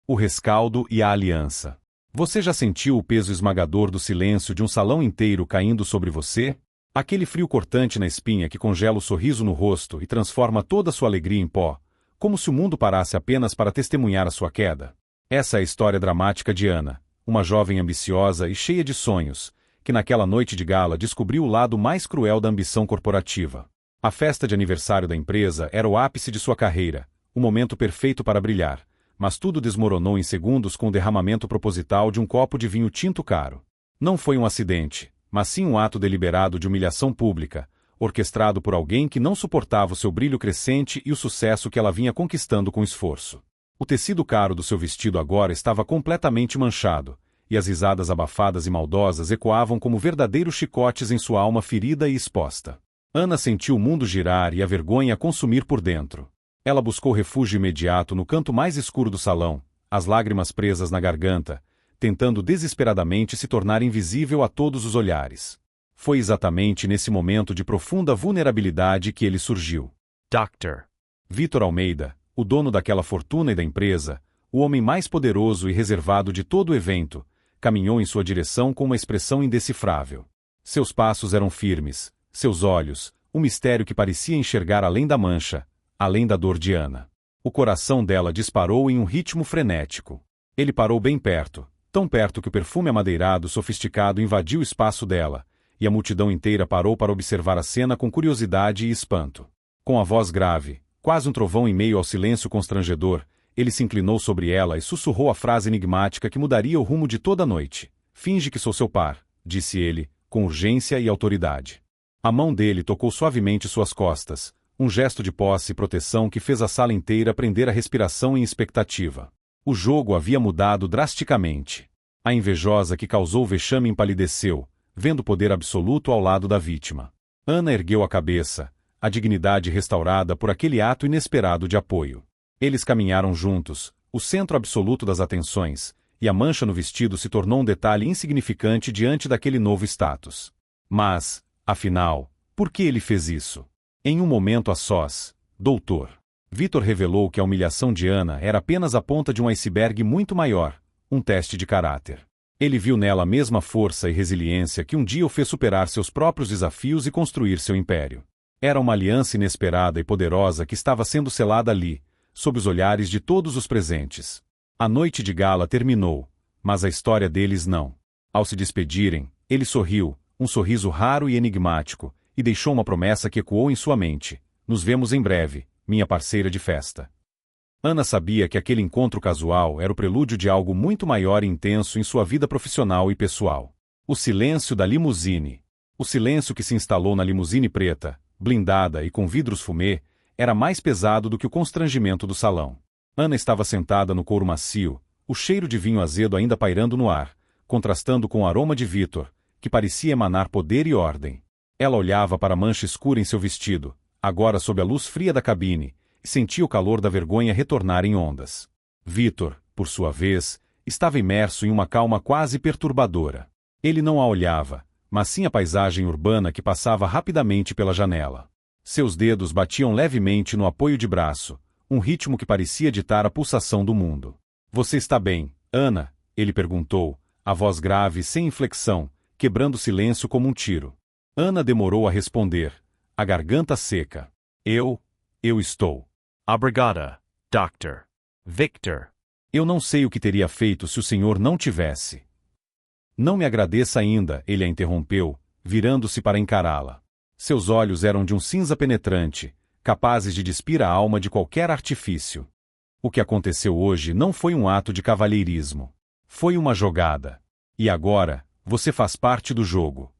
O rescaldo e a aliança. Você já sentiu o peso esmagador do silêncio de um salão inteiro caindo sobre você? Aquele frio cortante na espinha que congela o sorriso no rosto e transforma toda sua alegria em pó, como se o mundo parasse apenas para testemunhar a sua queda. Essa é a história dramática de Ana, uma jovem ambiciosa e cheia de sonhos, que naquela noite de gala descobriu o lado mais cruel da ambição corporativa. A festa de aniversário da empresa era o ápice de sua carreira, o momento perfeito para brilhar, mas tudo desmoronou em segundos com o derramamento proposital de um copo de vinho tinto caro. Não foi um acidente, mas sim um ato deliberado de humilhação pública, orquestrado por alguém que não suportava o seu brilho crescente e o sucesso que ela vinha conquistando com esforço. O tecido caro do seu vestido agora estava completamente manchado, e as risadas abafadas e maldosas ecoavam como verdadeiros chicotes em sua alma ferida e exposta. Ana sentiu o mundo girar e a vergonha a consumir por dentro. Ela buscou refúgio imediato no canto mais escuro do salão, as lágrimas presas na garganta, tentando desesperadamente se tornar invisível a todos os olhares. Foi exatamente nesse momento de profunda vulnerabilidade que ele surgiu. Dr. Vítor Almeida, o dono daquela fortuna e da empresa, o homem mais poderoso e reservado de todo o evento, caminhou em sua direção com uma expressão indecifrável. Seus passos eram firmes, seus olhos, um mistério que parecia enxergar além da mancha, além da dor de Ana. O coração dela disparou em um ritmo frenético. Ele parou bem perto, tão perto que o perfume amadeirado sofisticado invadiu o espaço dela, e a multidão inteira parou para observar a cena com curiosidade e espanto. Com a voz grave, quase um trovão em meio ao silêncio constrangedor, ele se inclinou sobre ela e sussurrou a frase enigmática que mudaria o rumo de toda a noite. "Finge que sou seu par", disse ele, com urgência e autoridade. A mão dele tocou suavemente suas costas, um gesto de posse e proteção que fez a sala inteira prender a respiração em expectativa. O jogo havia mudado drasticamente. A invejosa que causou o vexame empalideceu, vendo o poder absoluto ao lado da vítima. Ana ergueu a cabeça, a dignidade restaurada por aquele ato inesperado de apoio. Eles caminharam juntos, o centro absoluto das atenções, e a mancha no vestido se tornou um detalhe insignificante diante daquele novo status. Mas, afinal, por que ele fez isso? Em um momento a sós, doutor. Vítor revelou que a humilhação de Ana era apenas a ponta de um iceberg muito maior, um teste de caráter. Ele viu nela a mesma força e resiliência que um dia o fez superar seus próprios desafios e construir seu império. Era uma aliança inesperada e poderosa que estava sendo selada ali, sob os olhares de todos os presentes. A noite de gala terminou, mas a história deles não. Ao se despedirem, ele sorriu, um sorriso raro e enigmático, e deixou uma promessa que ecoou em sua mente: "Nos vemos em breve, minha parceira de festa." Ana sabia que aquele encontro casual era o prelúdio de algo muito maior e intenso em sua vida profissional e pessoal. O silêncio da limusine. O silêncio que se instalou na limusine preta, blindada e com vidros fumê, era mais pesado do que o constrangimento do salão. Ana estava sentada no couro macio, o cheiro de vinho azedo ainda pairando no ar, contrastando com o aroma de Vítor, que parecia emanar poder e ordem. Ela olhava para a mancha escura em seu vestido, agora sob a luz fria da cabine, e sentia o calor da vergonha retornar em ondas. Vítor, por sua vez, estava imerso em uma calma quase perturbadora. Ele não a olhava, mas sim a paisagem urbana que passava rapidamente pela janela. Seus dedos batiam levemente no apoio de braço, um ritmo que parecia ditar a pulsação do mundo. "Você está bem, Ana?" ele perguntou, a voz grave sem inflexão, quebrando o silêncio como um tiro. Ana demorou a responder, a garganta seca. Eu estou. Obrigada, Dr. Victor. Eu não sei o que teria feito se o senhor não tivesse. Não me agradeça ainda, ele a interrompeu, virando-se para encará-la. Seus olhos eram de um cinza penetrante, capazes de despir a alma de qualquer artifício. O que aconteceu hoje não foi um ato de cavalheirismo. Foi uma jogada. E agora, você faz parte do jogo.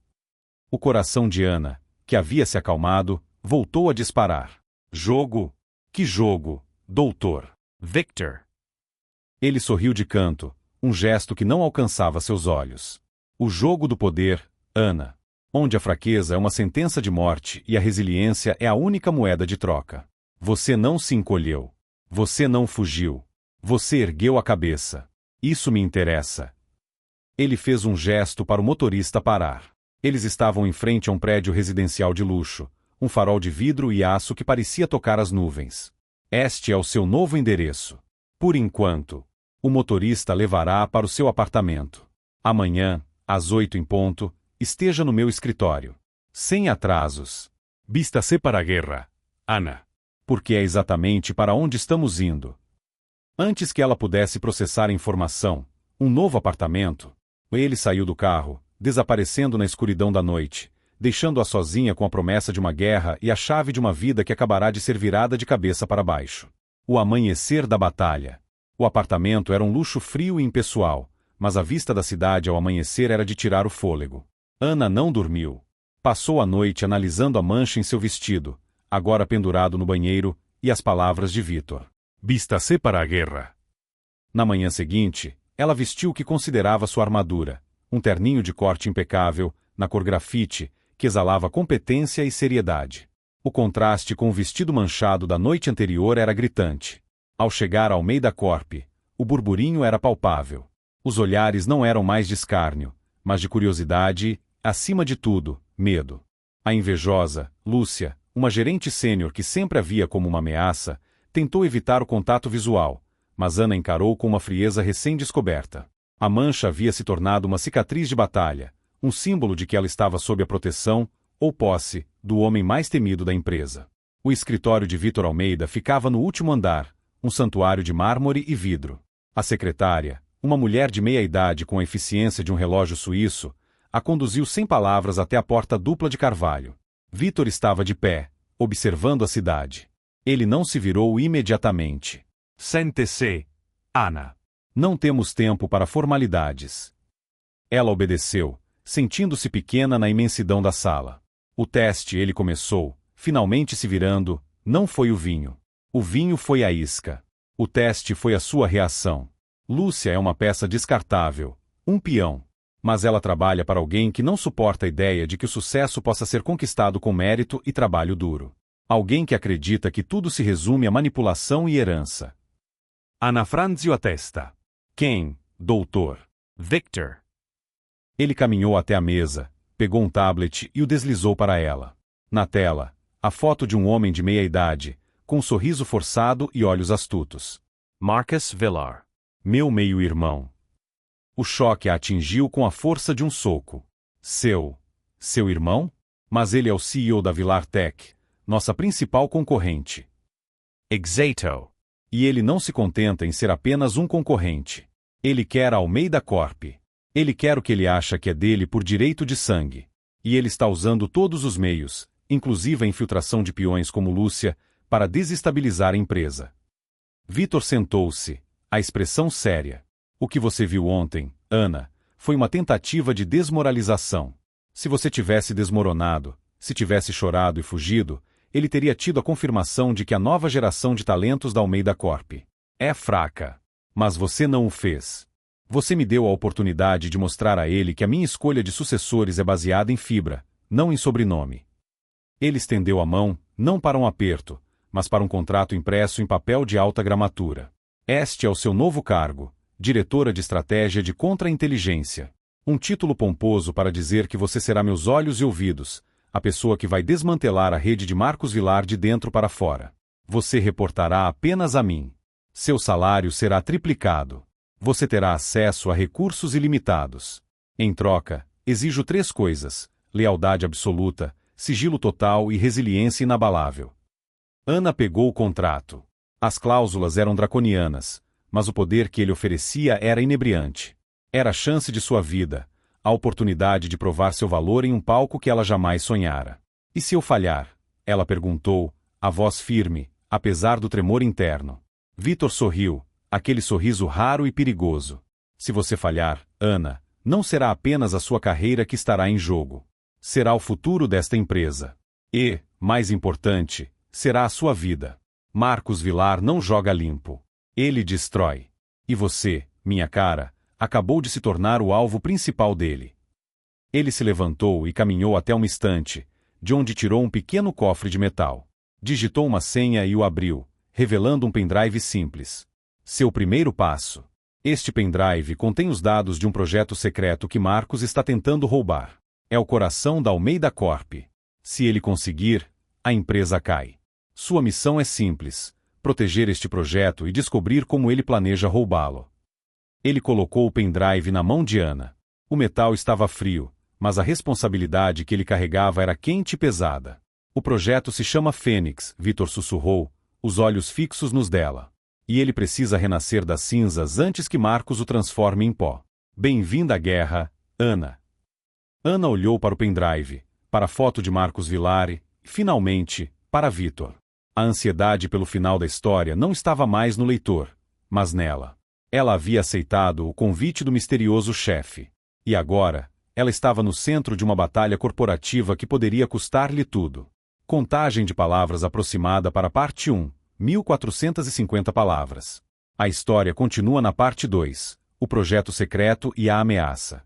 O coração de Ana, que havia se acalmado, voltou a disparar. Jogo? Que jogo, doutor? Victor. Ele sorriu de canto, um gesto que não alcançava seus olhos. O jogo do poder, Ana. Onde a fraqueza é uma sentença de morte e a resiliência é a única moeda de troca. Você não se encolheu. Você não fugiu. Você ergueu a cabeça. Isso me interessa. Ele fez um gesto para o motorista parar. Eles estavam em frente a um prédio residencial de luxo, um farol de vidro e aço que parecia tocar as nuvens. Este é o seu novo endereço. Por enquanto. O motorista levará para o seu apartamento. Amanhã, às 8 em ponto, esteja no meu escritório. Sem atrasos. Vístase para a guerra, Ana. Porque é exatamente para onde estamos indo. Antes que ela pudesse processar a informação, um novo apartamento, ele saiu do carro, desaparecendo na escuridão da noite, deixando-a sozinha com a promessa de uma guerra e a chave de uma vida que acabará de ser virada de cabeça para baixo. O amanhecer da batalha. O apartamento era um luxo frio e impessoal, mas a vista da cidade ao amanhecer era de tirar o fôlego. Ana não dormiu. Passou a noite analisando a mancha em seu vestido, agora pendurado no banheiro, e as palavras de Vítor. Vístase para a guerra. Na manhã seguinte, ela vestiu o que considerava sua armadura, um terninho de corte impecável, na cor grafite, que exalava competência e seriedade. O contraste com o vestido manchado da noite anterior era gritante. Ao chegar ao meio da Corp, o burburinho era palpável. Os olhares não eram mais de escárnio, mas de curiosidade e, acima de tudo, medo. A invejosa, Lúcia, uma gerente sênior que sempre a via como uma ameaça, tentou evitar o contato visual, mas Ana encarou com uma frieza recém-descoberta. A mancha havia se tornado uma cicatriz de batalha, um símbolo de que ela estava sob a proteção, ou posse, do homem mais temido da empresa. O escritório de Vítor Almeida ficava no último andar, um santuário de mármore e vidro. A secretária, uma mulher de meia-idade com a eficiência de um relógio suíço, a conduziu sem palavras até a porta dupla de carvalho. Vítor estava de pé, observando a cidade. Ele não se virou imediatamente. Sente-se, Ana. Não temos tempo para formalidades. Ela obedeceu, sentindo-se pequena na imensidão da sala. O teste ele começou, finalmente se virando, não foi o vinho. O vinho foi a isca. O teste foi a sua reação. Lúcia é uma peça descartável, um peão. Mas ela trabalha para alguém que não suporta a ideia de que o sucesso possa ser conquistado com mérito e trabalho duro. Alguém que acredita que tudo se resume a manipulação e herança. Ana franziu a testa. Quem, doutor? Victor. Ele caminhou até a mesa, pegou um tablet e o deslizou para ela. Na tela, a foto de um homem de meia-idade, com um sorriso forçado e olhos astutos. Marcus Villar. Meu meio-irmão. O choque a atingiu com a força de um soco. Seu irmão? Mas ele é o CEO da Villar Tech, nossa principal concorrente. Exato. E ele não se contenta em ser apenas um concorrente. Ele quer a Almeida Corp. Ele quer o que ele acha que é dele por direito de sangue. E ele está usando todos os meios, inclusive a infiltração de peões como Lúcia, para desestabilizar a empresa. Vítor sentou-se, a expressão séria. O que você viu ontem, Ana, foi uma tentativa de desmoralização. Se você tivesse desmoronado, se tivesse chorado e fugido, ele teria tido a confirmação de que a nova geração de talentos da Almeida Corp é fraca. Mas você não o fez. Você me deu a oportunidade de mostrar a ele que a minha escolha de sucessores é baseada em fibra, não em sobrenome. Ele estendeu a mão, não para um aperto, mas para um contrato impresso em papel de alta gramatura. Este é o seu novo cargo, diretora de estratégia de contra-inteligência. Um título pomposo para dizer que você será meus olhos e ouvidos, a pessoa que vai desmantelar a rede de Marcos Villar de dentro para fora. Você reportará apenas a mim. Seu salário será triplicado. Você terá acesso a recursos ilimitados. Em troca, exijo 3 coisas: lealdade absoluta, sigilo total e resiliência inabalável. Ana pegou o contrato. As cláusulas eram draconianas, mas o poder que ele oferecia era inebriante. Era a chance de sua vida, a oportunidade de provar seu valor em um palco que ela jamais sonhara. E se eu falhar? Ela perguntou, a voz firme, apesar do tremor interno. Vítor sorriu, aquele sorriso raro e perigoso. Se você falhar, Ana, não será apenas a sua carreira que estará em jogo. Será o futuro desta empresa. E, mais importante, será a sua vida. Marcos Villar não joga limpo. Ele destrói. E você, minha cara, acabou de se tornar o alvo principal dele. Ele se levantou e caminhou até uma estante, de onde tirou um pequeno cofre de metal. Digitou uma senha e o abriu, revelando um pendrive simples. Seu primeiro passo. Este pendrive contém os dados de um projeto secreto que Marcos está tentando roubar. É o coração da Almeida Corp. Se ele conseguir, a empresa cai. Sua missão é simples: proteger este projeto e descobrir como ele planeja roubá-lo. Ele colocou o pendrive na mão de Ana. O metal estava frio, mas a responsabilidade que ele carregava era quente e pesada. O projeto se chama Fênix, Victor sussurrou, os olhos fixos nos dela. E ele precisa renascer das cinzas antes que Marcos o transforme em pó. Bem-vinda à guerra, Ana. Ana olhou para o pendrive, para a foto de Marcos Villar e, finalmente, para Victor. A ansiedade pelo final da história não estava mais no leitor, mas nela. Ela havia aceitado o convite do misterioso chefe. E agora, ela estava no centro de uma batalha corporativa que poderia custar-lhe tudo. Contagem de palavras aproximada para a parte 1, 1450 palavras. A história continua na parte 2, o projeto secreto e a ameaça.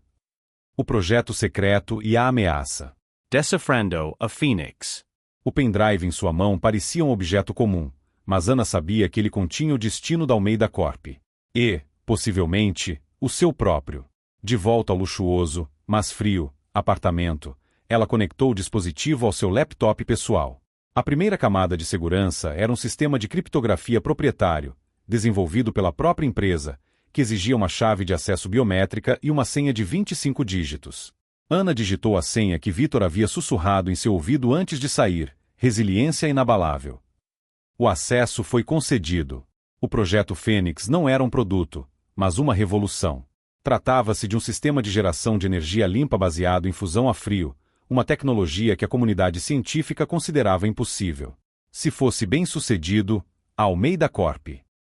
O projeto secreto e a ameaça. Decifrando a Phoenix. O pendrive em sua mão parecia um objeto comum, mas Ana sabia que ele continha o destino da Almeida Corp. E, possivelmente, o seu próprio. De volta ao luxuoso, mas frio, apartamento, ela conectou o dispositivo ao seu laptop pessoal. A primeira camada de segurança era um sistema de criptografia proprietário, desenvolvido pela própria empresa, que exigia uma chave de acesso biométrica e uma senha de 25 dígitos. Ana digitou a senha que Victor havia sussurrado em seu ouvido antes de sair, resiliência inabalável. O acesso foi concedido. O projeto Fênix não era um produto, mas uma revolução. Tratava-se de um sistema de geração de energia limpa baseado em fusão a frio, uma tecnologia que a comunidade científica considerava impossível. Se fosse bem-sucedido, a Almeida Corp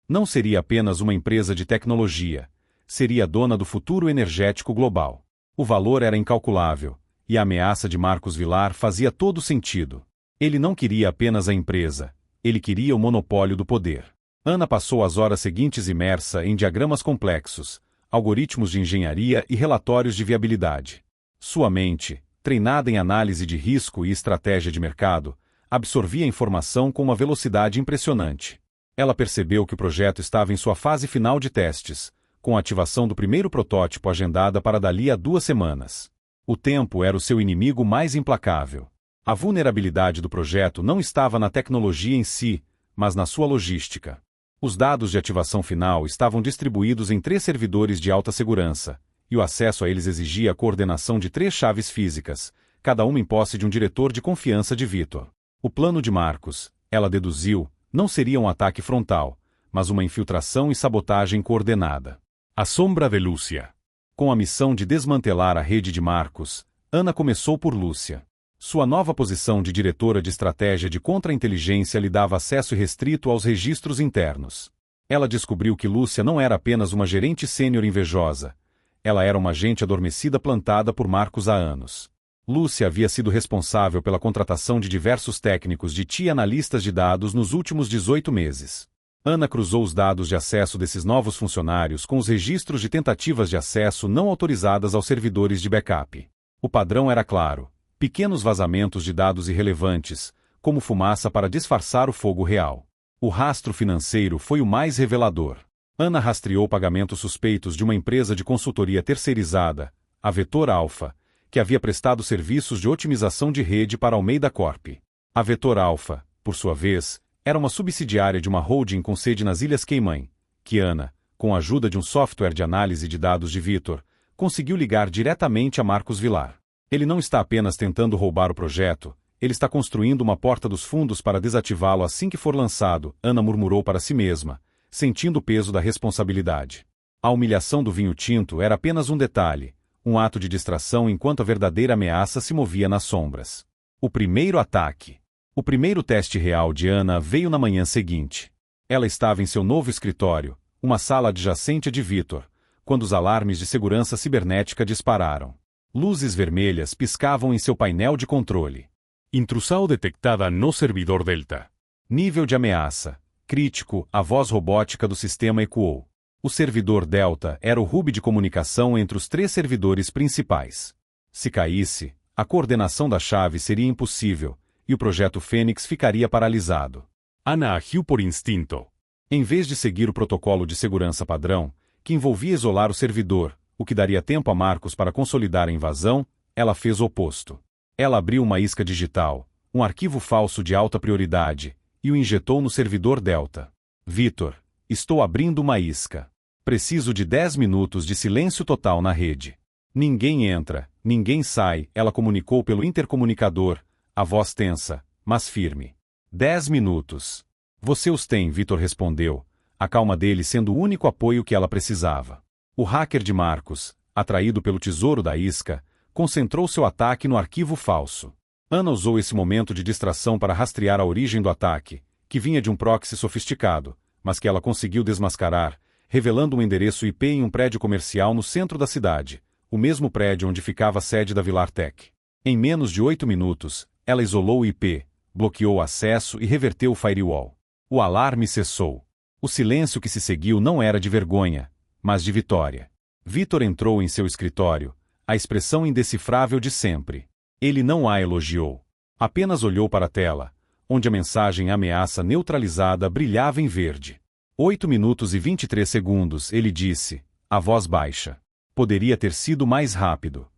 não seria apenas uma empresa de tecnologia, seria dona do futuro energético global. O valor era incalculável, e a ameaça de Marcos Villar fazia todo sentido. Ele não queria apenas a empresa, ele queria o monopólio do poder. Ana passou as horas seguintes imersa em diagramas complexos, algoritmos de engenharia e relatórios de viabilidade. Sua mente, treinada em análise de risco e estratégia de mercado, absorvia a informação com uma velocidade impressionante. Ela percebeu que o projeto estava em sua fase final de testes, com a ativação do primeiro protótipo agendada para dali a 2 semanas. O tempo era o seu inimigo mais implacável. A vulnerabilidade do projeto não estava na tecnologia em si, mas na sua logística. Os dados de ativação final estavam distribuídos em 3 servidores de alta segurança, e o acesso a eles exigia a coordenação de 3 chaves físicas, cada uma em posse de um diretor de confiança de Victor. O plano de Marcos, ela deduziu, não seria um ataque frontal, mas uma infiltração e sabotagem coordenada. A sombra de Lúcia. Com a missão de desmantelar a rede de Marcos, Ana começou por Lúcia. Sua nova posição de diretora de estratégia de contra-inteligência lhe dava acesso irrestrito aos registros internos. Ela descobriu que Lúcia não era apenas uma gerente sênior invejosa. Ela era uma agente adormecida plantada por Marcos há anos. Lúcia havia sido responsável pela contratação de diversos técnicos de TI e analistas de dados nos últimos 18 meses. Ana cruzou os dados de acesso desses novos funcionários com os registros de tentativas de acesso não autorizadas aos servidores de backup. O padrão era claro: pequenos vazamentos de dados irrelevantes, como fumaça para disfarçar o fogo real. O rastro financeiro foi o mais revelador. Ana rastreou pagamentos suspeitos de uma empresa de consultoria terceirizada, a Vetor Alpha, que havia prestado serviços de otimização de rede para a Almeida Corp. A Vetor Alpha, por sua vez, era uma subsidiária de uma holding com sede nas Ilhas Cayman, que Ana, com a ajuda de um software de análise de dados de Victor, conseguiu ligar diretamente a Marcos Villar. Ele não está apenas tentando roubar o projeto, ele está construindo uma porta dos fundos para desativá-lo assim que for lançado, Ana murmurou para si mesma, sentindo o peso da responsabilidade. A humilhação do vinho tinto era apenas um detalhe, um ato de distração enquanto a verdadeira ameaça se movia nas sombras. O primeiro ataque. O primeiro teste real de Ana veio na manhã seguinte. Ela estava em seu novo escritório, uma sala adjacente à de Victor, quando os alarmes de segurança cibernética dispararam. Luzes vermelhas piscavam em seu painel de controle. Intrusão detectada no servidor Delta. Nível de ameaça. Crítico, a voz robótica do sistema ecoou. O servidor Delta era o hub de comunicação entre os 3 servidores principais. Se caísse, a coordenação da chave seria impossível, e o projeto Fênix ficaria paralisado. Ana agiu por instinto. Em vez de seguir o protocolo de segurança padrão, que envolvia isolar o servidor, o que daria tempo a Marcos para consolidar a invasão, ela fez o oposto. Ela abriu uma isca digital, um arquivo falso de alta prioridade, e o injetou no servidor Delta. Victor, estou abrindo uma isca. Preciso de 10 minutos de silêncio total na rede. Ninguém entra, ninguém sai, ela comunicou pelo intercomunicador, a voz tensa, mas firme. 10 minutos. Você os tem, Vitor respondeu, a calma dele sendo o único apoio que ela precisava. O hacker de Marcos, atraído pelo tesouro da isca, concentrou seu ataque no arquivo falso. Ana usou esse momento de distração para rastrear a origem do ataque, que vinha de um proxy sofisticado, mas que ela conseguiu desmascarar, revelando um endereço IP em um prédio comercial no centro da cidade, o mesmo prédio onde ficava a sede da VilarTech. Em menos de 8 minutos, ela isolou o IP, bloqueou o acesso e reverteu o firewall. O alarme cessou. O silêncio que se seguiu não era de vergonha, mas de vitória. Vitor entrou em seu escritório, a expressão indecifrável de sempre. Ele não a elogiou. Apenas olhou para a tela, onde a mensagem ameaça neutralizada brilhava em verde. 8 minutos e 23 segundos, ele disse, a voz baixa. Poderia ter sido mais rápido.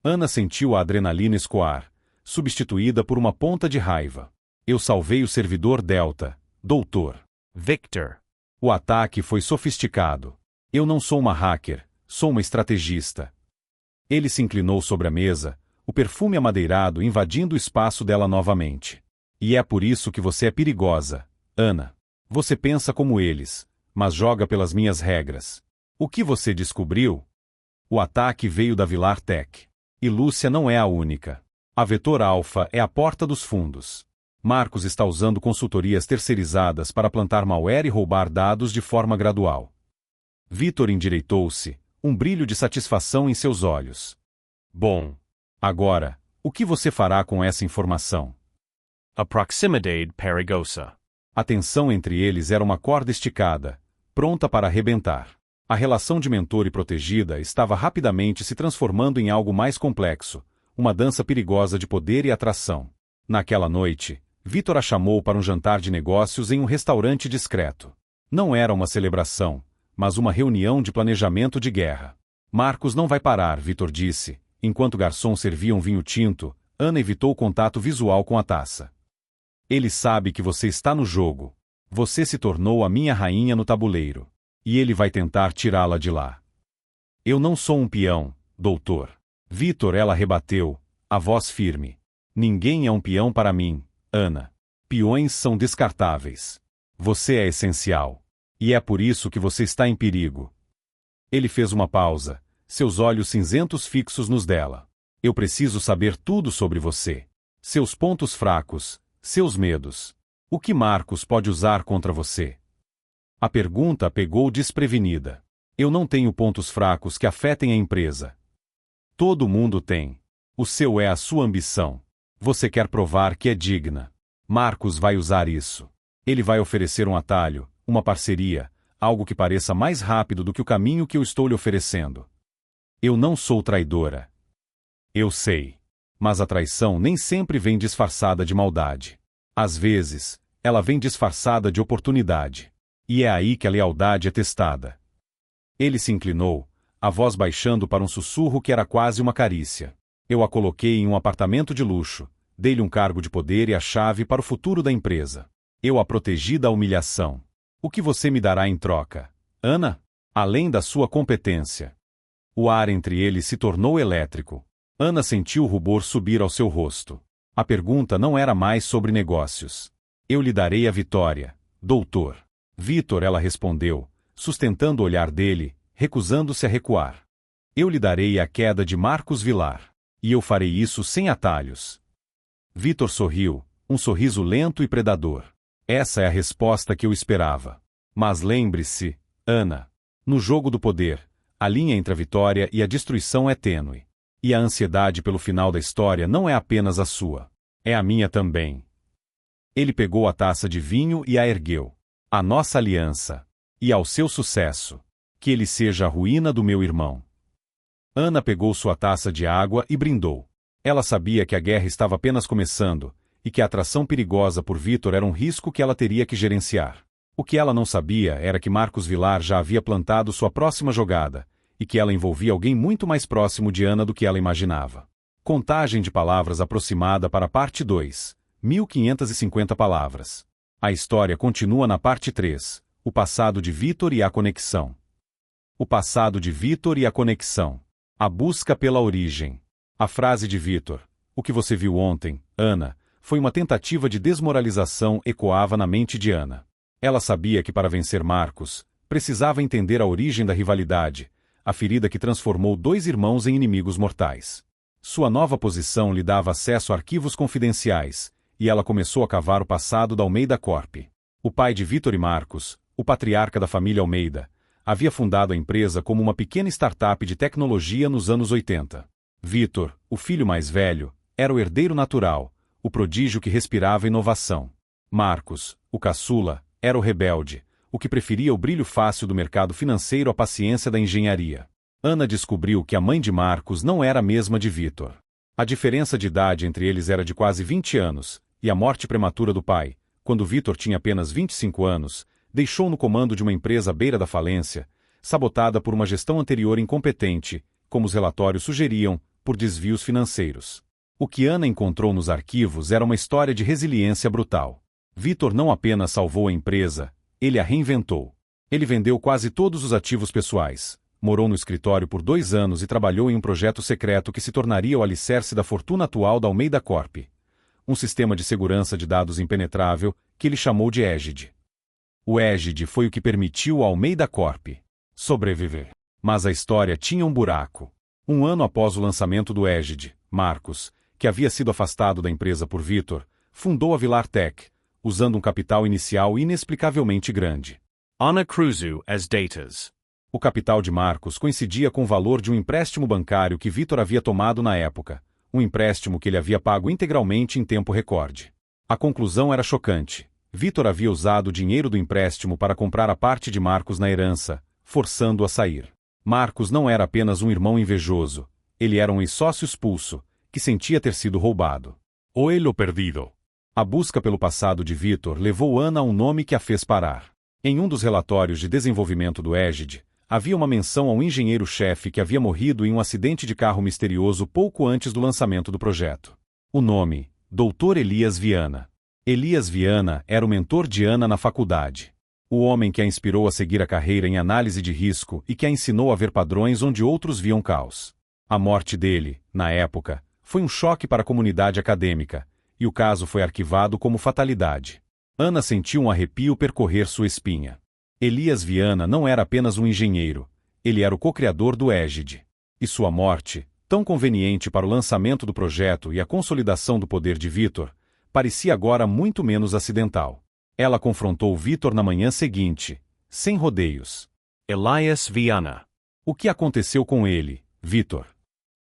Ana sentiu a adrenalina escoar, substituída por uma ponta de raiva. Eu salvei o servidor Delta, doutor. Victor. O ataque foi sofisticado. Eu não sou uma hacker, sou uma estrategista. Ele se inclinou sobre a mesa, o perfume amadeirado invadindo o espaço dela novamente. E é por isso que você é perigosa, Ana. Você pensa como eles, mas joga pelas minhas regras. O que você descobriu? O ataque veio da VilarTech. E Lúcia não é a única. A Vetor Alpha é a porta dos fundos. Marcos está usando consultorias terceirizadas para plantar malware e roubar dados de forma gradual. Vitor endireitou-se, um brilho de satisfação em seus olhos. Bom. Agora, o que você fará com essa informação? A proximidade perigosa. A tensão entre eles era uma corda esticada, pronta para arrebentar. A relação de mentor e protegida estava rapidamente se transformando em algo mais complexo, uma dança perigosa de poder e atração. Naquela noite, Vitor a chamou para um jantar de negócios em um restaurante discreto. Não era uma celebração, mas uma reunião de planejamento de guerra. Marcos não vai parar, Vitor disse. Enquanto o garçom servia um vinho tinto, Ana evitou o contato visual com a taça. Ele sabe que você está no jogo. Você se tornou a minha rainha no tabuleiro. E ele vai tentar tirá-la de lá. Eu não sou um peão, doutor. Vitor, ela rebateu, a voz firme. Ninguém é um peão para mim, Ana. Peões são descartáveis. Você é essencial. E é por isso que você está em perigo. Ele fez uma pausa, seus olhos cinzentos fixos nos dela. Eu preciso saber tudo sobre você. Seus pontos fracos, seus medos. O que Marcos pode usar contra você? A pergunta a pegou desprevenida. Eu não tenho pontos fracos que afetem a empresa. Todo mundo tem. O seu é a sua ambição. Você quer provar que é digna. Marcos vai usar isso. Ele vai oferecer um atalho, uma parceria, algo que pareça mais rápido do que o caminho que eu estou lhe oferecendo. Eu não sou traidora. Eu sei. Mas a traição nem sempre vem disfarçada de maldade. Às vezes, ela vem disfarçada de oportunidade. E é aí que a lealdade é testada. Ele se inclinou, a voz baixando para um sussurro que era quase uma carícia. Eu a coloquei em um apartamento de luxo, dei-lhe um cargo de poder e a chave para o futuro da empresa. Eu a protegi da humilhação. O que você me dará em troca, Ana? Além da sua competência. O ar entre eles se tornou elétrico. Ana sentiu o rubor subir ao seu rosto. A pergunta não era mais sobre negócios. Eu lhe darei a vitória, doutor. Vitor, ela respondeu, sustentando o olhar dele, recusando-se a recuar. Eu lhe darei a queda de Marcos Vilar. E eu farei isso sem atalhos. Vitor sorriu, um sorriso lento e predador. Essa é a resposta que eu esperava. Mas lembre-se, Ana. No jogo do poder, a linha entre a vitória e a destruição é tênue. E a ansiedade pelo final da história não é apenas a sua. É a minha também. Ele pegou a taça de vinho e a ergueu. A nossa aliança. E ao seu sucesso. Que ele seja a ruína do meu irmão. Ana pegou sua taça de água e brindou. Ela sabia que a guerra estava apenas começando, e que a atração perigosa por Vitor era um risco que ela teria que gerenciar. O que ela não sabia era que Marcos Vilar já havia plantado sua próxima jogada, e que ela envolvia alguém muito mais próximo de Ana do que ela imaginava. Contagem de palavras aproximada para a parte 2, 1550 palavras. A história continua na parte 3, o passado de Vitor e a conexão. O passado de Vitor e a conexão. A busca pela origem. A frase de Vitor, "O que você viu ontem, Ana", foi uma tentativa de desmoralização ecoava na mente de Ana. Ela sabia que para vencer Marcos, precisava entender a origem da rivalidade, a ferida que transformou dois irmãos em inimigos mortais. Sua nova posição lhe dava acesso a arquivos confidenciais, e ela começou a cavar o passado da Almeida Corp. O pai de Vitor e Marcos, o patriarca da família Almeida, havia fundado a empresa como uma pequena startup de tecnologia nos anos 80. Vitor, o filho mais velho, era o herdeiro natural, o prodígio que respirava inovação. Marcos, o caçula, era o rebelde, o que preferia o brilho fácil do mercado financeiro à paciência da engenharia. Ana descobriu que a mãe de Marcos não era a mesma de Vitor. A diferença de idade entre eles era de quase 20 anos, e a morte prematura do pai, quando Vitor tinha apenas 25 anos, deixou no comando de uma empresa à beira da falência, sabotada por uma gestão anterior incompetente, como os relatórios sugeriam, por desvios financeiros. O que Ana encontrou nos arquivos era uma história de resiliência brutal. Vitor não apenas salvou a empresa, ele a reinventou. Ele vendeu quase todos os ativos pessoais, morou no escritório por 2 anos e trabalhou em um projeto secreto que se tornaria o alicerce da fortuna atual da Almeida Corp. Um sistema de segurança de dados impenetrável, que ele chamou de Égide. O Égide foi o que permitiu à Almeida Corp sobreviver. Mas a história tinha um buraco. 1 ano após o lançamento do Égide, Marcos, que havia sido afastado da empresa por Vitor, fundou a Vilar Tech, usando um capital inicial inexplicavelmente grande. Ana Cruzu as datas. O capital de Marcos coincidia com o valor de um empréstimo bancário que Vitor havia tomado na época, um empréstimo que ele havia pago integralmente em tempo recorde. A conclusão era chocante. Vitor havia usado o dinheiro do empréstimo para comprar a parte de Marcos na herança, forçando-o a sair. Marcos não era apenas um irmão invejoso, ele era um ex-sócio expulso, que sentia ter sido roubado. O elo perdido. A busca pelo passado de Vitor levou Ana a um nome que a fez parar. Em um dos relatórios de desenvolvimento do Égide, havia uma menção a um engenheiro-chefe que havia morrido em um acidente de carro misterioso pouco antes do lançamento do projeto. O nome, Dr. Elias Viana. Elias Viana era o mentor de Ana na faculdade. O homem que a inspirou a seguir a carreira em análise de risco e que a ensinou a ver padrões onde outros viam caos. A morte dele, na época, foi um choque para a comunidade acadêmica, e o caso foi arquivado como fatalidade. Ana sentiu um arrepio percorrer sua espinha. Elias Viana não era apenas um engenheiro, ele era o co-criador do Égide. E sua morte, tão conveniente para o lançamento do projeto e a consolidação do poder de Vitor, parecia agora muito menos acidental. Ela confrontou Vitor na manhã seguinte, sem rodeios. Elias Viana. O que aconteceu com ele, Vitor?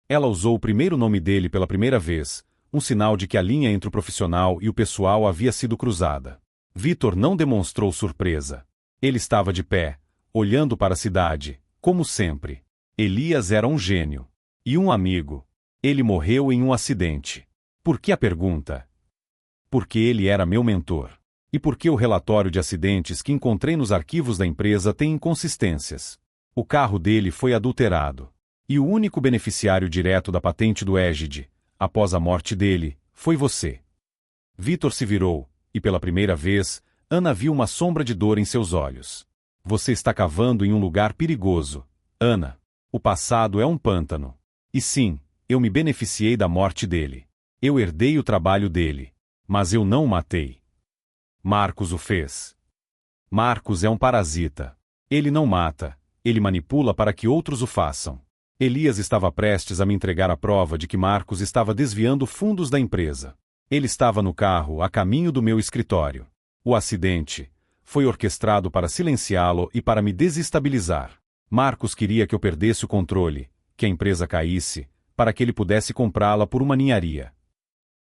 Ela usou o primeiro nome dele pela primeira vez, um sinal de que a linha entre o profissional e o pessoal havia sido cruzada. Vitor não demonstrou surpresa. Ele estava de pé, olhando para a cidade, como sempre. Elias era um gênio. E um amigo. Ele morreu em um acidente. Por que a pergunta? Porque ele era meu mentor. E porque o relatório de acidentes que encontrei nos arquivos da empresa tem inconsistências. O carro dele foi adulterado. E o único beneficiário direto da patente do Égide, após a morte dele, foi você. Vitor se virou, e pela primeira vez, Ana viu uma sombra de dor em seus olhos. Você está cavando em um lugar perigoso, Ana. O passado é um pântano. E sim, eu me beneficiei da morte dele. Eu herdei o trabalho dele. Mas eu não o matei. Marcos o fez. Marcos é um parasita. Ele não mata, ele manipula para que outros o façam. Elias estava prestes a me entregar a prova de que Marcos estava desviando fundos da empresa. Ele estava no carro a caminho do meu escritório. O acidente foi orquestrado para silenciá-lo e para me desestabilizar. Marcos queria que eu perdesse o controle, que a empresa caísse, para que ele pudesse comprá-la por uma ninharia.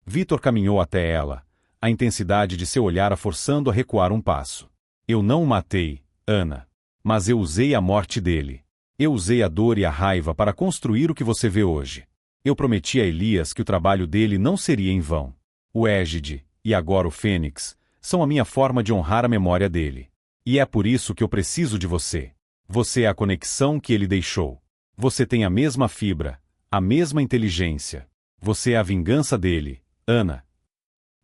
Vitor caminhou até ela, a intensidade de seu olhar a forçando a recuar um passo. Eu não o matei, Ana. Mas eu usei a morte dele. Eu usei a dor e a raiva para construir o que você vê hoje. Eu prometi a Elias que o trabalho dele não seria em vão. O Égide, e agora o Fênix, são a minha forma de honrar a memória dele. E é por isso que eu preciso de você. Você é a conexão que ele deixou. Você tem a mesma fibra, a mesma inteligência. Você é a vingança dele, Ana.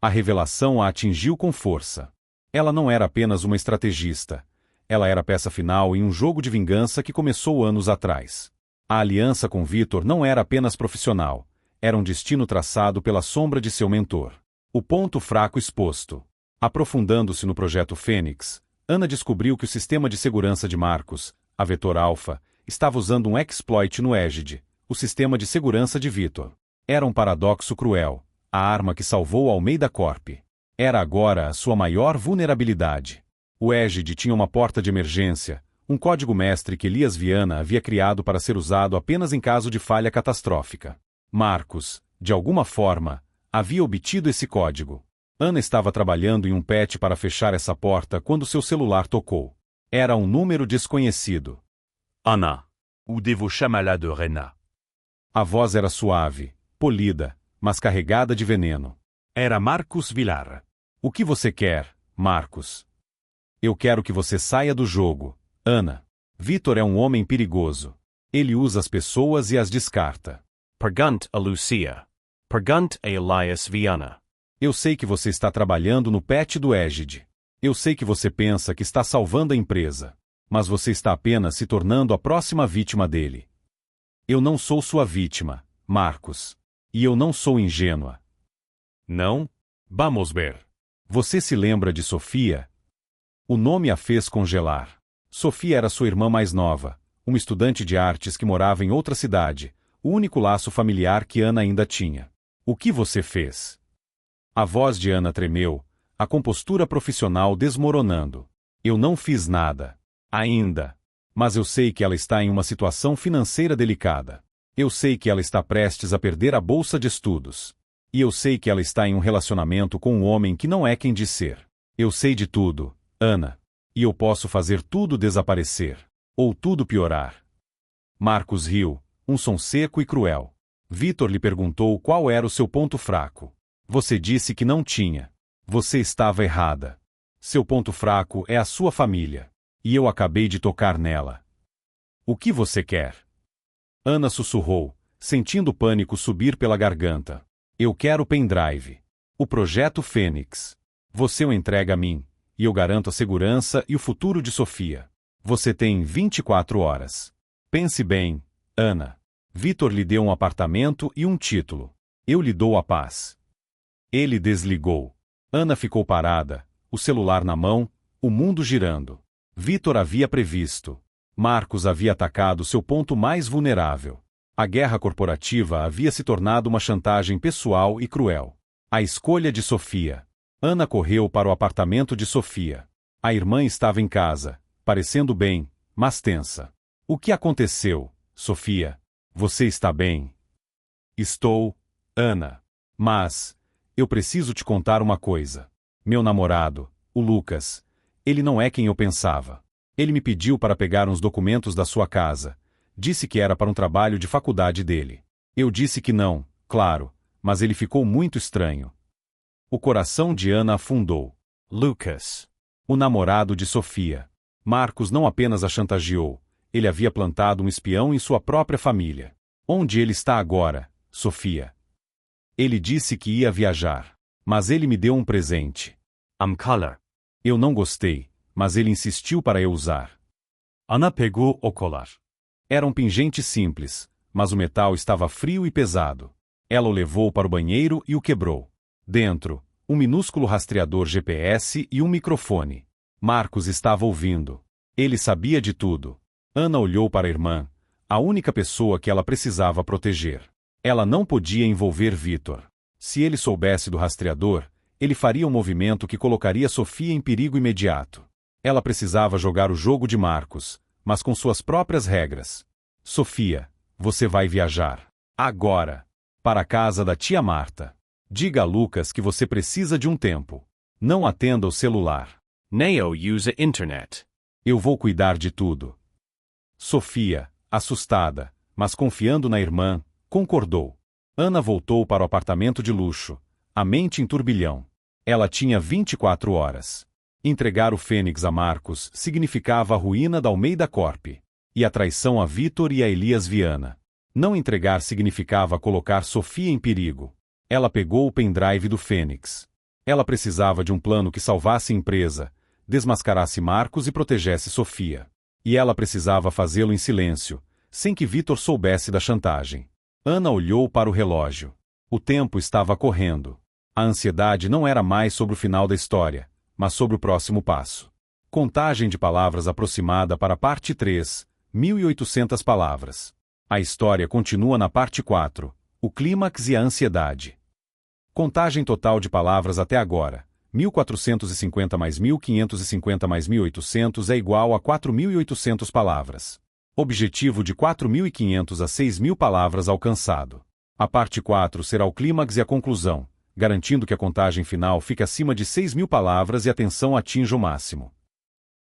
A revelação a atingiu com força. Ela não era apenas uma estrategista. Ela era a peça final em um jogo de vingança que começou anos atrás. A aliança com Victor não era apenas profissional, era um destino traçado pela sombra de seu mentor. O ponto fraco exposto. Aprofundando-se no projeto Fênix, Ana descobriu que o sistema de segurança de Marcus, a Vetor Alpha, estava usando um exploit no Égide, o sistema de segurança de Victor. Era um paradoxo cruel. A arma que salvou Almeida Corp era agora a sua maior vulnerabilidade. O Égide tinha uma porta de emergência, um código-mestre que Elias Viana havia criado para ser usado apenas em caso de falha catastrófica. Marcus, de alguma forma, havia obtido esse código. Ana estava trabalhando em um patch para fechar essa porta quando seu celular tocou. Era um número desconhecido. Anna, ou devo chamá-la de Rena? A voz era suave, polida, mas carregada de veneno. Era Marcus Villar. O que você quer, Marcus? Eu quero que você saia do jogo, Ana. Victor é um homem perigoso. Ele usa as pessoas e as descarta. Pergunt a Lucia. Pergunt a Elias Viana. Eu sei que você está trabalhando no patch do Égide. Eu sei que você pensa que está salvando a empresa. Mas você está apenas se tornando a próxima vítima dele. Eu não sou sua vítima, Marcus. E eu não sou ingênua. Não? Vamos ver. Você se lembra de Sofia? O nome a fez congelar. Sofia era sua irmã mais nova, uma estudante de artes que morava em outra cidade, o único laço familiar que Ana ainda tinha. O que você fez? A voz de Ana tremeu, a compostura profissional desmoronando. Eu não fiz nada. Ainda. Mas eu sei que ela está em uma situação financeira delicada. Eu sei que ela está prestes a perder a bolsa de estudos. E eu sei que ela está em um relacionamento com um homem que não é quem diz ser. Eu sei de tudo, Ana. E eu posso fazer tudo desaparecer. Ou tudo piorar. Marcus riu, um som seco e cruel. Victor lhe perguntou qual era o seu ponto fraco. Você disse que não tinha. Você estava errada. Seu ponto fraco é a sua família. E eu acabei de tocar nela. O que você quer? Ana sussurrou, sentindo o pânico subir pela garganta. Eu quero o pendrive. O projeto Fênix. Você o entrega a mim, e eu garanto a segurança e o futuro de Sofia. Você tem 24 horas. Pense bem, Ana. Victor lhe deu um apartamento e um título. Eu lhe dou a paz. Ele desligou. Ana ficou parada, o celular na mão, o mundo girando. Victor havia previsto. Marcus havia atacado seu ponto mais vulnerável. A guerra corporativa havia se tornado uma chantagem pessoal e cruel. A escolha de Sofia. Ana correu para o apartamento de Sofia. A irmã estava em casa, parecendo bem, mas tensa. O que aconteceu, Sofia? Você está bem? Estou, Ana. Mas, eu preciso te contar uma coisa. Meu namorado, o Lucas, ele não é quem eu pensava. Ele me pediu para pegar uns documentos da sua casa. Disse que era para um trabalho de faculdade dele. Eu disse que não, claro, mas ele ficou muito estranho. O coração de Ana afundou. Lucas. O namorado de Sofia. Marcus não apenas a chantageou, ele havia plantado um espião em sua própria família. Onde ele está agora, Sofia? Ele disse que ia viajar, mas ele me deu um presente. Collar. Eu não gostei, mas ele insistiu para eu usar. Ana pegou o colar. Era um pingente simples, mas o metal estava frio e pesado. Ela o levou para o banheiro e o quebrou. Dentro, um minúsculo rastreador GPS e um microfone. Marcus estava ouvindo. Ele sabia de tudo. Ana olhou para a irmã, a única pessoa que ela precisava proteger. Ela não podia envolver Victor. Se ele soubesse do rastreador, ele faria um movimento que colocaria Sofia em perigo imediato. Ela precisava jogar o jogo de Marcus, mas com suas próprias regras. Sofia, você vai viajar. Agora. Para a casa da tia Marta. Diga a Lucas que você precisa de um tempo. Não atenda o celular. Neo usa internet. Eu vou cuidar de tudo. Sofia, assustada, mas confiando na irmã, concordou. Ana voltou para o apartamento de luxo, a mente em turbilhão. Ela tinha 24 horas. Entregar o Fênix a Marcus significava a ruína da Almeida Corp. E a traição a Victor e a Elias Viana. Não entregar significava colocar Sofia em perigo. Ela pegou o pendrive do Fênix. Ela precisava de um plano que salvasse a empresa, desmascarasse Marcus e protegesse Sofia. E ela precisava fazê-lo em silêncio, sem que Vitor soubesse da chantagem. Ana olhou para o relógio. O tempo estava correndo. A ansiedade não era mais sobre o final da história, mas sobre o próximo passo. Contagem de palavras aproximada para a parte 3, 1.800 palavras. A história continua na parte 4, o clímax e a ansiedade. Contagem total de palavras até agora. 1.450 mais 1.550 mais 1.800 é igual a 4.800 palavras. Objetivo de 4.500 a 6.000 palavras alcançado. A parte 4 será o clímax e a conclusão, garantindo que a contagem final fique acima de 6.000 palavras e a tensão atinja o máximo.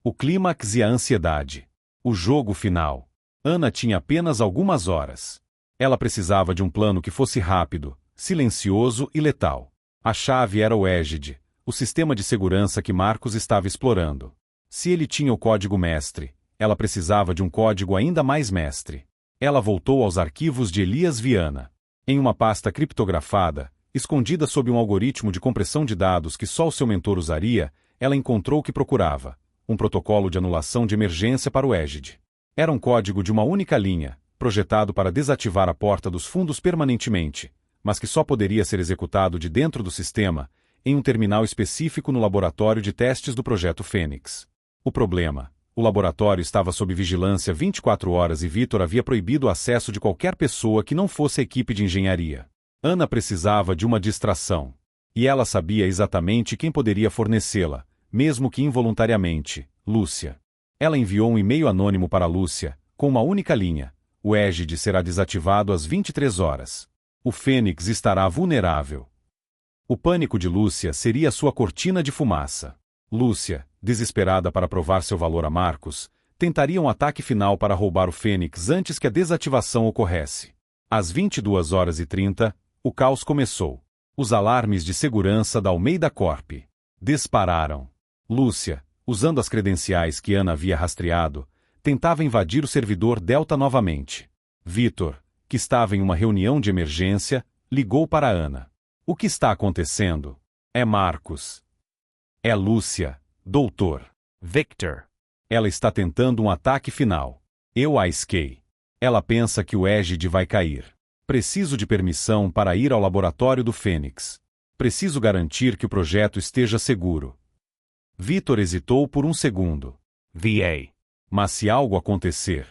O clímax e a ansiedade. O jogo final. Ana tinha apenas algumas horas. Ela precisava de um plano que fosse rápido, silencioso e letal. A chave era o Égide, o sistema de segurança que Marcus estava explorando. Se ele tinha o código mestre, ela precisava de um código ainda mais mestre. Ela voltou aos arquivos de Elias Viana. Em uma pasta criptografada, escondida sob um algoritmo de compressão de dados que só o seu mentor usaria, ela encontrou o que procurava: um protocolo de anulação de emergência para o Égide. Era um código de uma única linha, projetado para desativar a porta dos fundos permanentemente, mas que só poderia ser executado de dentro do sistema, em um terminal específico no laboratório de testes do Projeto Fênix. O problema: o laboratório estava sob vigilância 24 horas e Vitor havia proibido o acesso de qualquer pessoa que não fosse a equipe de engenharia. Ana precisava de uma distração. E ela sabia exatamente quem poderia fornecê-la, mesmo que involuntariamente: Lúcia. Ela enviou um e-mail anônimo para Lúcia, com uma única linha: o Égide será desativado às 23 horas. O Fênix estará vulnerável. O pânico de Lúcia seria sua cortina de fumaça. Lúcia, desesperada para provar seu valor a Marcus, tentaria um ataque final para roubar o Fênix antes que a desativação ocorresse. Às 22h30, o caos começou. Os alarmes de segurança da Almeida Corp dispararam. Lúcia, usando as credenciais que Ana havia rastreado, tentava invadir o servidor Delta novamente. Vitor, que estava em uma reunião de emergência, ligou para Ana. O que está acontecendo? É Marcus. É Lúcia, doutor. Victor. Ela está tentando um ataque final. Eu a esquei. Ela pensa que o Égide vai cair. Preciso de permissão para ir ao laboratório do Fênix. Preciso garantir que o projeto esteja seguro. Vitor hesitou por um segundo. VA. Mas se algo acontecer...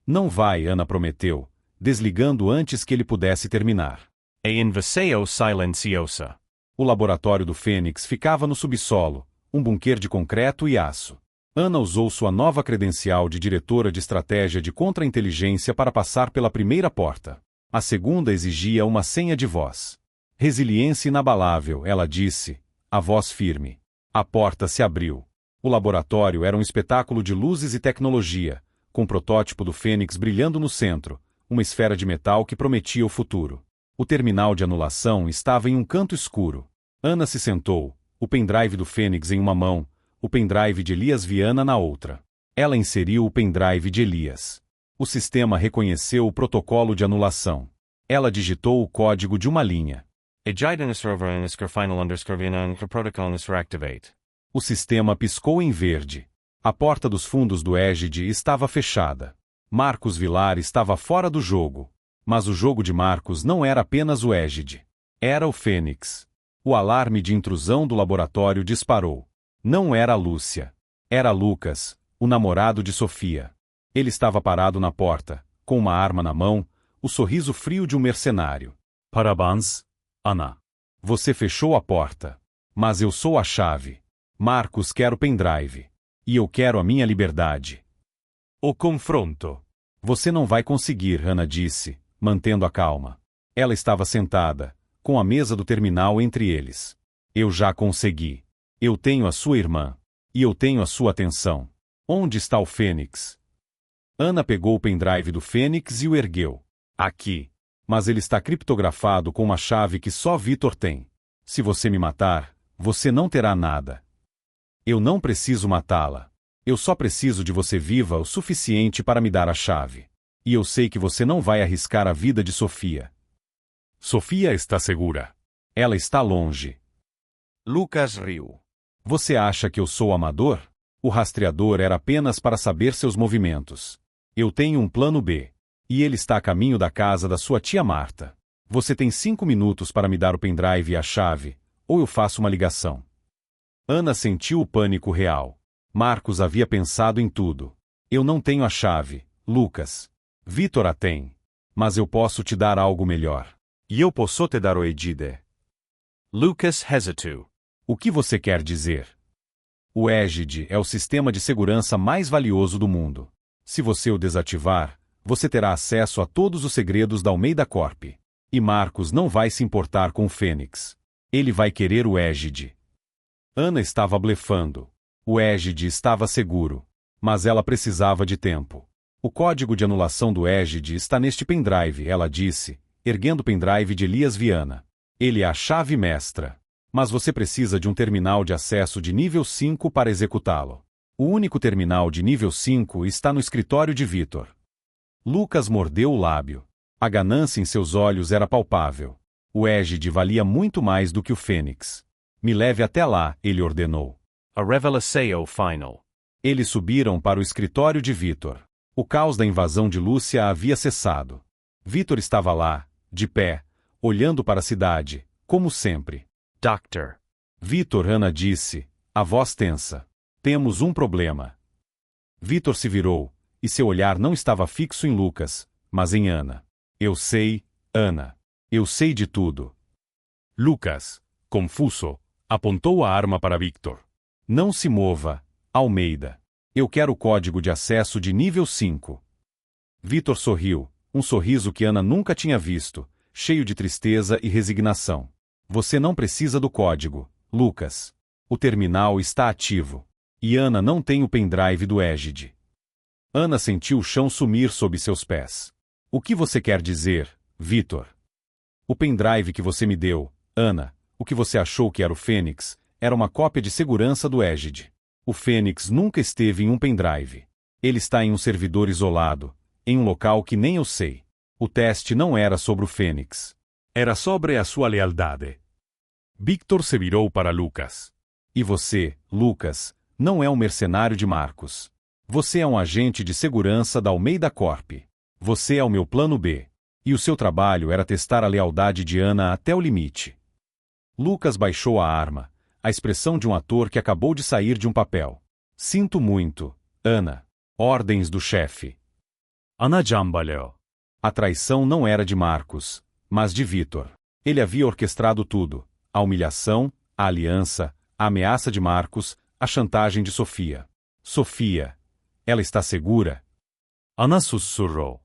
Não vai, Ana prometeu, desligando antes que ele pudesse terminar. A invasão silenciosa. O laboratório do Fênix ficava no subsolo, um bunker de concreto e aço. Ana usou sua nova credencial de diretora de estratégia de contra-inteligência para passar pela primeira porta. A segunda exigia uma senha de voz. Resiliência inabalável, ela disse, a voz firme. A porta se abriu. O laboratório era um espetáculo de luzes e tecnologia, com o protótipo do Fênix brilhando no centro, uma esfera de metal que prometia o futuro. O terminal de anulação estava em um canto escuro. Ana se sentou, o pendrive do Fênix em uma mão, o pendrive de Elias Viana na outra. Ela inseriu o pendrive de Elias. O sistema reconheceu o protocolo de anulação. Ela digitou o código de uma linha. O sistema piscou em verde. A porta dos fundos do Égide estava fechada. Marcus Vilar estava fora do jogo. Mas o jogo de Marcus não era apenas o Égide. Era o Fênix. O alarme de intrusão do laboratório disparou. Não era a Lúcia. Era Lucas, o namorado de Sofia. Ele estava parado na porta, com uma arma na mão, o sorriso frio de um mercenário. Parabéns, Ana. Você fechou a porta. Mas eu sou a chave. Marcus quer o pendrive. E eu quero a minha liberdade. O confronto. Você não vai conseguir, Ana disse, mantendo a calma. Ela estava sentada, com a mesa do terminal entre eles. Eu já consegui. Eu tenho a sua irmã. E eu tenho a sua atenção. Onde está o Fênix? Ana pegou o pendrive do Fênix e o ergueu. Aqui. Mas ele está criptografado com uma chave que só Vitor tem. Se você me matar, você não terá nada. Eu não preciso matá-la. Eu só preciso de você viva o suficiente para me dar a chave. E eu sei que você não vai arriscar a vida de Sofia. Sofia está segura. Ela está longe. Lucas riu. Você acha que eu sou amador? O rastreador era apenas para saber seus movimentos. Eu tenho um plano B. E ele está a caminho da casa da sua tia Marta. Você tem 5 minutos para me dar o pendrive e a chave, ou eu faço uma ligação. Ana sentiu o pânico real. Marcos havia pensado em tudo. Eu não tenho a chave, Lucas. Vitor a tem. Mas eu posso te dar algo melhor. Eu posso te dar o Egide. Lucas hesitou. O que você quer dizer? O Egide é o sistema de segurança mais valioso do mundo. Se você o desativar, você terá acesso a todos os segredos da Almeida Corp. E Marcos não vai se importar com o Fênix. Ele vai querer o Egide. Ana estava blefando. O Egide estava seguro. Mas ela precisava de tempo. O código de anulação do Egide está neste pendrive, ela disse, erguendo o pendrive de Elias Viana. Ele é a chave mestra. Mas você precisa de um terminal de acesso de nível 5 para executá-lo. O único terminal de nível 5 está no escritório de Vitor. Lucas mordeu o lábio. A ganância em seus olhos era palpável. O Egide valia muito mais do que o Fênix. Me leve até lá, ele ordenou. A revelação final. Eles subiram para o escritório de Vitor. O caos da invasão de Lúcia havia cessado. Vitor estava lá, de pé, olhando para a cidade, como sempre. Doctor. Vitor, Ana disse, a voz tensa. Temos um problema. Vitor se virou, e seu olhar não estava fixo em Lucas, mas em Ana. Eu sei, Ana. Eu sei de tudo. Lucas, confuso, apontou a arma para Victor. Não se mova, Almeida. Eu quero o código de acesso de nível 5. Vitor sorriu, um sorriso que Ana nunca tinha visto, cheio de tristeza e resignação. Você não precisa do código, Lucas. O terminal está ativo. E Ana não tem o pendrive do Egide. Ana sentiu o chão sumir sob seus pés. O que você quer dizer, Vitor? O pendrive que você me deu, Ana, o que você achou que era o Fênix, era uma cópia de segurança do Egide. O Fênix nunca esteve em um pendrive. Ele está em um servidor isolado, em um local que nem eu sei. O teste não era sobre o Fênix. Era sobre a sua lealdade. Victor se virou para Lucas. E você, Lucas, não é um mercenário de Marcos. Você é um agente de segurança da Almeida Corp. Você é o meu plano B. E o seu trabalho era testar a lealdade de Ana até o limite. Lucas baixou a arma, a expressão de um ator que acabou de sair de um papel. Sinto muito, Ana. Ordens do chefe. Ana jambaleo. A traição não era de Marcos, mas de Vitor. Ele havia orquestrado tudo. A humilhação, a aliança, a ameaça de Marcos, a chantagem de Sofia. Sofia. Ela está segura? Ana sussurrou.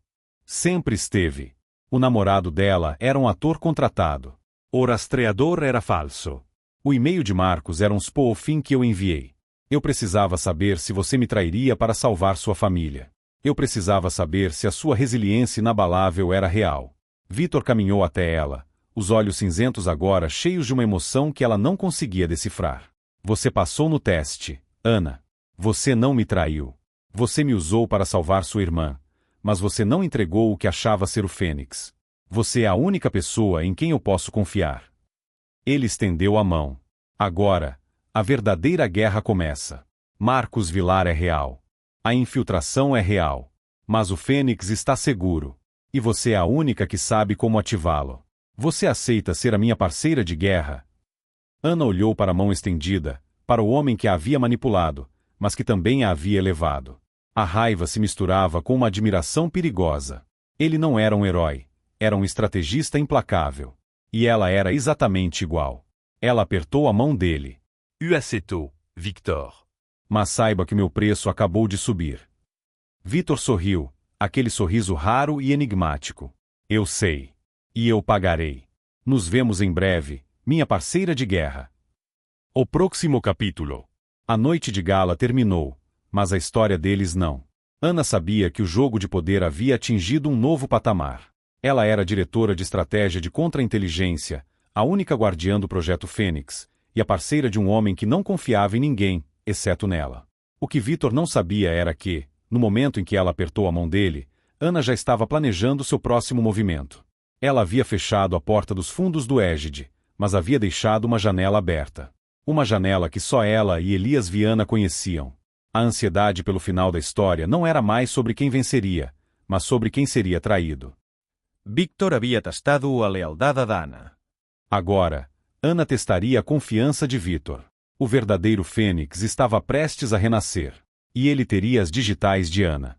Sempre esteve. O namorado dela era um ator contratado. O rastreador era falso. O e-mail de Marcos era um spoofing que eu enviei. Eu precisava saber se você me trairia para salvar sua família. Eu precisava saber se a sua resiliência inabalável era real. Vitor caminhou até ela, os olhos cinzentos agora cheios de uma emoção que ela não conseguia decifrar. Você passou no teste, Ana. Você não me traiu. Você me usou para salvar sua irmã, mas você não entregou o que achava ser o Fênix. Você é a única pessoa em quem eu posso confiar. Ele estendeu a mão. Agora, a verdadeira guerra começa. Marcos Vilar é real. A infiltração é real. Mas o Fênix está seguro. E você é a única que sabe como ativá-lo. Você aceita ser a minha parceira de guerra? Ana olhou para a mão estendida, para o homem que a havia manipulado, mas que também a havia elevado. A raiva se misturava com uma admiração perigosa. Ele não era um herói, era um estrategista implacável. E ela era exatamente igual. Ela apertou a mão dele. Uaceto, Victor. Mas saiba que meu preço acabou de subir. Vitor sorriu, aquele sorriso raro e enigmático. Eu sei. E eu pagarei. Nos vemos em breve, minha parceira de guerra. O próximo capítulo. A noite de gala terminou, mas a história deles não. Ana sabia que o jogo de poder havia atingido um novo patamar. Ela era diretora de estratégia de contra-inteligência, a única guardiã do projeto Fênix, e a parceira de um homem que não confiava em ninguém, exceto nela. O que Vitor não sabia era que, no momento em que ela apertou a mão dele, Ana já estava planejando seu próximo movimento. Ela havia fechado a porta dos fundos do Egide, mas havia deixado uma janela aberta. Uma janela que só ela e Elias Viana conheciam. A ansiedade pelo final da história não era mais sobre quem venceria, mas sobre quem seria traído. Víctor havia testado a lealdade da Ana. Agora, Ana testaria a confiança de Vítor. O verdadeiro Fênix estava prestes a renascer. E ele teria as digitais de Ana.